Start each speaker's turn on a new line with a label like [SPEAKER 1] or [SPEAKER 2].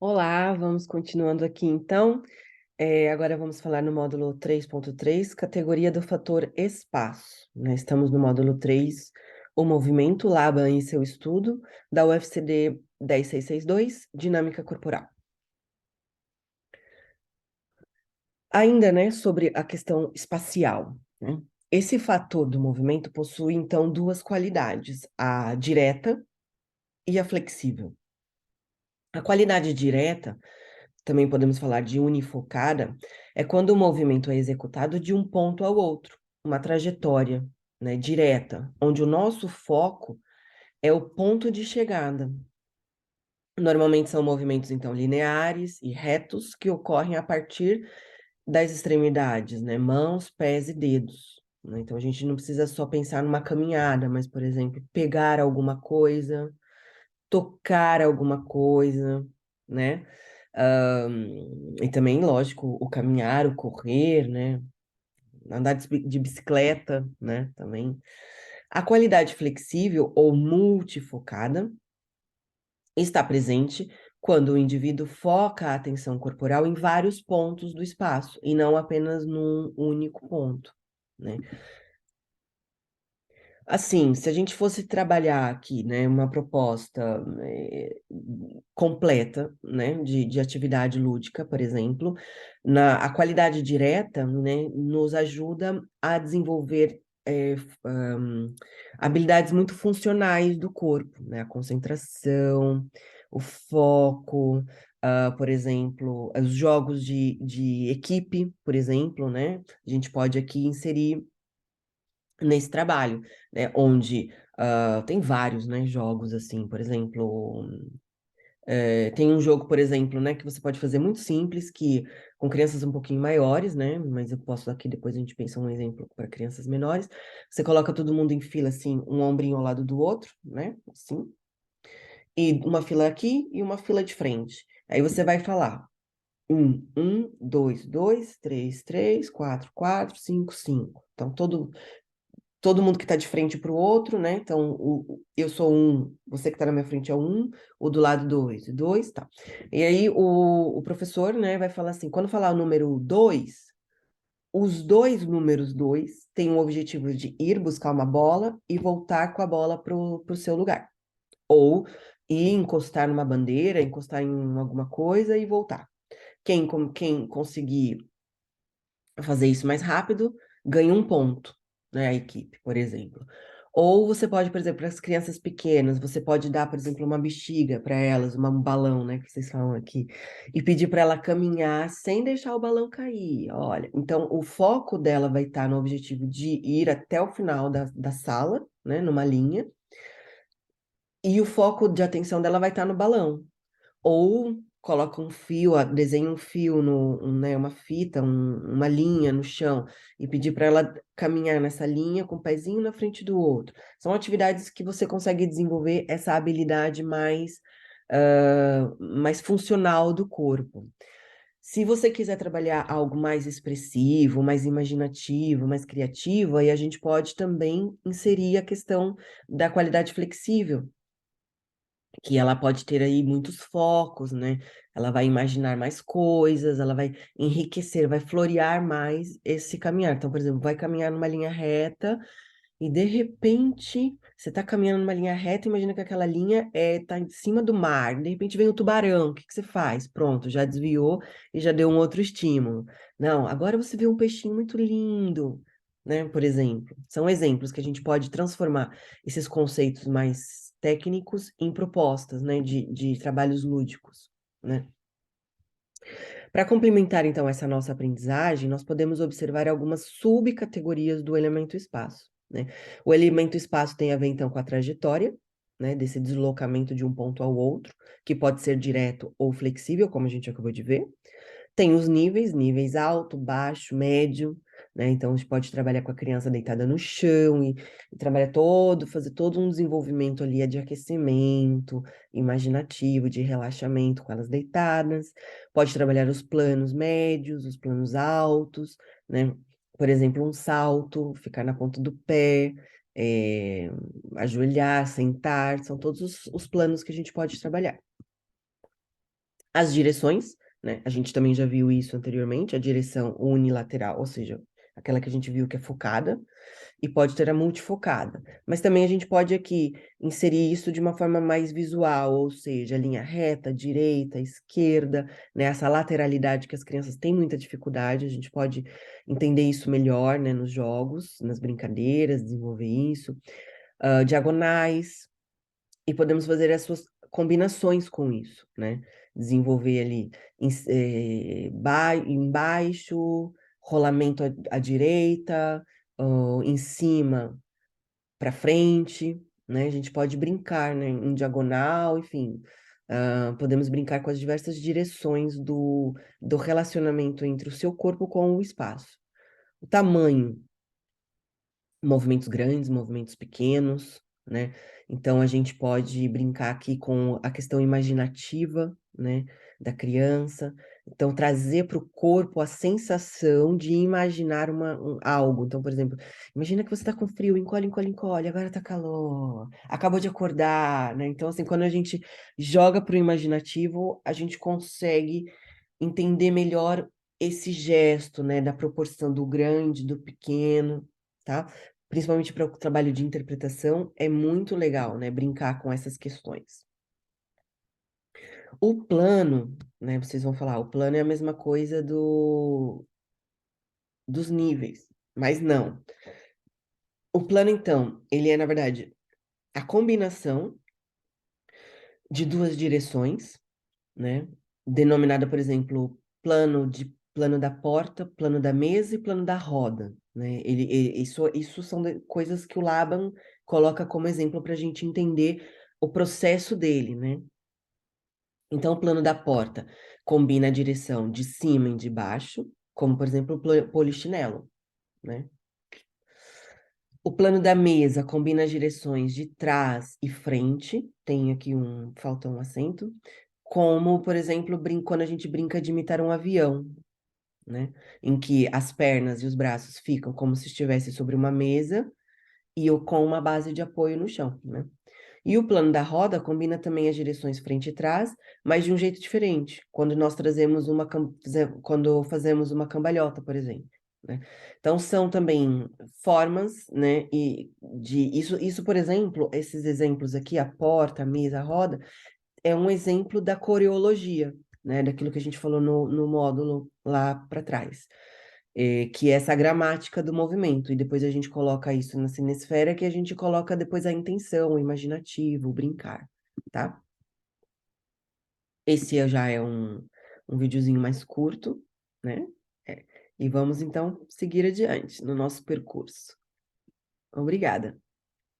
[SPEAKER 1] Olá, vamos continuando aqui então. Agora vamos falar no módulo 3.3, categoria do fator espaço, né? Estamos no módulo 3, o movimento, Laban e seu estudo, da UFCD 10662, dinâmica corporal. Ainda, né, sobre a questão espacial, né? Esse fator do movimento possui, então, duas qualidades, a direta e a flexível. A qualidade direta, também podemos falar de unifocada, é quando o movimento é executado de um ponto ao outro, uma trajetória, né, direta, onde o nosso foco é o ponto de chegada. Normalmente são movimentos, então, lineares e retos que ocorrem a partir das extremidades, né, mãos, pés e dedos, né? Então, a gente não precisa só pensar numa caminhada, mas, por exemplo, pegar alguma coisa, tocar alguma coisa, né? E também, lógico, o caminhar, o correr, né? Andar de bicicleta, né? Também. A qualidade flexível ou multifocada está presente quando o indivíduo foca a atenção corporal em vários pontos do espaço e não apenas num único ponto, né? Assim, se a gente fosse trabalhar aqui, né, uma proposta completa, né, de atividade lúdica, por exemplo, a qualidade direta, né, nos ajuda a desenvolver habilidades muito funcionais do corpo, né, a concentração, o foco, por exemplo, os jogos de equipe, por exemplo, né, a gente pode aqui inserir nesse trabalho, né? Onde tem vários, né, jogos assim, por exemplo, tem um jogo, por exemplo, né, que você pode fazer muito simples, que com crianças um pouquinho maiores, né? Mas eu posso aqui depois a gente pensa um exemplo para crianças menores. Você coloca todo mundo em fila assim, um ombrinho ao lado do outro, né? Assim, e uma fila aqui e uma fila de frente. Aí você vai falar. Dois, dois, três, três, quatro, quatro, cinco, cinco. Então, todo mundo que está de frente para o outro, né? Então, eu sou um, você que está na minha frente é um, o do lado dois, dois, tá. E aí o professor, né, vai falar assim, quando falar o número dois, os dois números dois têm o objetivo de ir buscar uma bola e voltar com a bola pro seu lugar. Ou ir encostar numa bandeira, encostar em alguma coisa e voltar. Quem conseguir fazer isso mais rápido, ganha um ponto, né, a equipe, por exemplo. Ou você pode, por exemplo, para as crianças pequenas, você pode dar, por exemplo, uma bexiga para elas, um balão, né, que vocês falam aqui, e pedir para ela caminhar sem deixar o balão cair. Olha, então o foco dela vai estar no objetivo de ir até o final da sala, né, numa linha, e o foco de atenção dela vai estar no balão. Ou coloca um fio, desenha um fio, né, uma fita, uma linha no chão e pedir para ela caminhar nessa linha com o pezinho na frente do outro. São atividades que você consegue desenvolver essa habilidade mais funcional do corpo. Se você quiser trabalhar algo mais expressivo, mais imaginativo, mais criativo, aí a gente pode também inserir a questão da qualidade flexível, que ela pode ter aí muitos focos, né? Ela vai imaginar mais coisas, ela vai enriquecer, vai florear mais esse caminhar. Então, por exemplo, vai caminhar numa linha reta e de repente você está caminhando numa linha reta, imagina que aquela linha tá em cima do mar, de repente vem o tubarão, o que que você faz? Pronto, já desviou e já deu um outro estímulo. Não, agora você vê um peixinho muito lindo, né? Por exemplo, são exemplos que a gente pode transformar esses conceitos mais técnicos em propostas, né, de trabalhos lúdicos, né? Para complementar, então, essa nossa aprendizagem, nós podemos observar algumas subcategorias do elemento espaço, né? O elemento espaço tem a ver, então, com a trajetória, né, desse deslocamento de um ponto ao outro, que pode ser direto ou flexível, como a gente acabou de ver. Tem os níveis alto, baixo, médio, né? Então a gente pode trabalhar com a criança deitada no chão e trabalhar fazer todo um desenvolvimento ali de aquecimento, imaginativo, de relaxamento com elas deitadas. Pode trabalhar os planos médios, os planos altos, né? Por exemplo, um salto, ficar na ponta do pé, é, ajoelhar, sentar, são todos os planos que a gente pode trabalhar. As direções, né? A gente também já viu isso anteriormente, a direção unilateral, ou seja, aquela que a gente viu que é focada, e pode ter a multifocada. Mas também a gente pode aqui inserir isso de uma forma mais visual, ou seja, linha reta, direita, esquerda, né? Essa lateralidade que as crianças têm muita dificuldade, a gente pode entender isso melhor, né, nos jogos, nas brincadeiras, desenvolver isso. Diagonais, e podemos fazer as suas combinações com isso, né? Desenvolver ali embaixo, rolamento à direita, em cima para frente, né? A gente pode brincar, né? Em diagonal, enfim. Podemos brincar com as diversas direções do relacionamento entre o seu corpo com o espaço. O tamanho, movimentos grandes, movimentos pequenos, né? Então a gente pode brincar aqui com a questão imaginativa, né, da criança. Então trazer para o corpo a sensação de imaginar algo. Então, por exemplo, imagina que você está com frio, encolhe, encolhe, encolhe, agora está calor, acabou de acordar, né? Então, assim, quando a gente joga para o imaginativo, a gente consegue entender melhor esse gesto, né, da proporção do grande, do pequeno, tá? Principalmente para o trabalho de interpretação, é muito legal, né, brincar com essas questões. O plano, né, vocês vão falar, o plano é a mesma coisa dos níveis, mas não. O plano, então, ele é, na verdade, a combinação de duas direções, né? Denominada, por exemplo, plano da porta, plano da mesa e plano da roda, né? Isso são coisas que o Laban coloca como exemplo para a gente entender o processo dele, né? Então, o plano da porta combina a direção de cima e de baixo, como, por exemplo, o polichinelo, né? O plano da mesa combina as direções de trás e frente, tem aqui falta um acento, como, por exemplo, quando a gente brinca de imitar um avião, né? Em que as pernas e os braços ficam como se estivesse sobre uma mesa e com uma base de apoio no chão, né? E o plano da roda combina também as direções frente e trás, mas de um jeito diferente, quando nós trazemos quando fazemos uma cambalhota, por exemplo, né? Então são também formas, né, e de isso, por exemplo, esses exemplos aqui, a porta, a mesa, a roda, é um exemplo da coreologia, né? Daquilo que a gente falou no módulo lá para trás, que é essa gramática do movimento. E depois a gente coloca isso na cinesfera, que a gente coloca depois a intenção, o imaginativo, o brincar, tá? Esse já é um videozinho mais curto, né? É. E vamos então seguir adiante no nosso percurso. Obrigada.